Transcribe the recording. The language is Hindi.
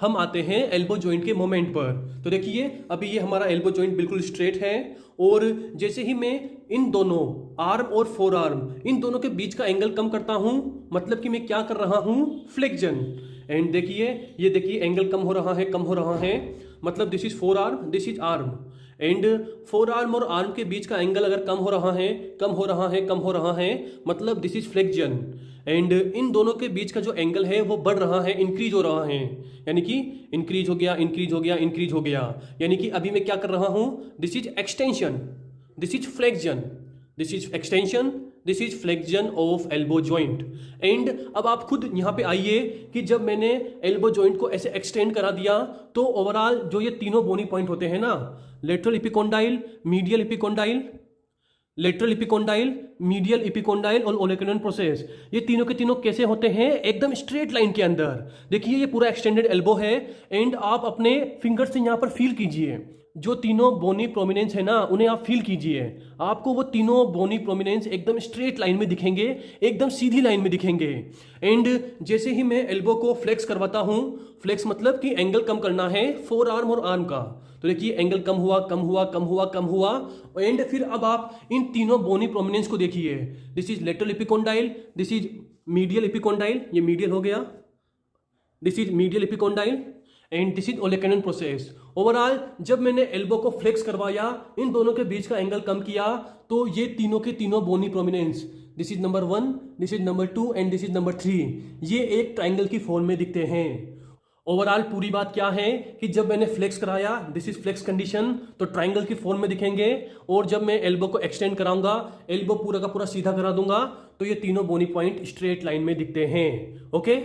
हम आते हैं एल्बो जॉइंट के मोमेंट पर। तो देखिए अभी ये हमारा एल्बो जॉइंट बिल्कुल स्ट्रेट है और जैसे ही मैं इन दोनों आर्म और फोर आर्म इन दोनों के बीच का एंगल कम करता हूं, मतलब कि मैं क्या कर रहा हूं, फ्लेक्शन। एंड देखिए ये देखिए एंगल कम हो रहा है, कम हो रहा है, मतलब this is four arm, this is arm. And four arm और आर्म के बीच का एंगल अगर कम हो रहा है, कम हो रहा है, कम हो रहा है, मतलब this is flexion. And in दोनों के बीच का जो एंगल है वो बढ़ रहा है, इंक्रीज हो रहा है, यानी कि इंक्रीज हो गया, इंक्रीज हो गया, इंक्रीज हो गया। यानी कि अभी मैं क्या कर रहा हूं, this is extension, this is flexion, this is extension, this is flexion of elbow joint. And अब आप खुद यहां पे आइए कि जब मैंने एल्बो जॉइंट को ऐसे एक्सटेंड करा दिया तो ओवरऑल जो ये तीनों बोनी पॉइंट होते हैं ना, lateral epicondyle, medial epicondyle, lateral epicondyle, medial epicondyle और ओलेकुलर प्रोसेस, ये तीनों के तीनों कैसे होते हैं, एकदम स्ट्रेट लाइन के अंदर। देखिए ये पूरा एक्सटेंडेड एल्बो है एंड आप अपने फिंगर से यहां पर फील कीजिए, जो तीनों बोनी प्रोमिनेंस है ना उन्हें आप फील कीजिए, आपको वो तीनों बोनी प्रोमिनेंस एकदम स्ट्रेट लाइन में दिखेंगे, एकदम सीधी लाइन में दिखेंगे। एंड जैसे ही मैं एल्बो को फ्लेक्स करवाता हूं, फ्लेक्स मतलब कि एंगल कम करना है फोर आर्म और आर्म का, तो देखिए एंगल कम हुआ, कम हुआ, कम हुआ, कम हुआ। एंड फिर अब आप इन तीनों बोनी प्रोमिनेंस को देखिए, this is lateral epicondyle, this is medial epicondyle, ये मीडियल हो गया, this is medial epicondyle and this is olecranon process. Overall जब मैंने एल्बो को फ्लेक्स करवाया, इन दोनों के बीच का एंगल कम किया, तो ये तीनों के तीनों bony prominence, this is number 1, this is number 2 and this is number 3, ये एक ट्राइंगल की फॉर्म में दिखते हैं। ओवरऑल पूरी बात क्या है कि जब मैंने फ्लेक्स कराया, दिस इज फ्लेक्स कंडीशन, तो ट्राइंगल की फॉर्म में दिखेंगे, और जब मैं एल्बो को एक्सटेंड कराऊंगा, एल्बो पूरा का पूरा सीधा करा दूंगा, तो ये तीनों बोनी पॉइंट स्ट्रेट लाइन में दिखते हैं। ओके,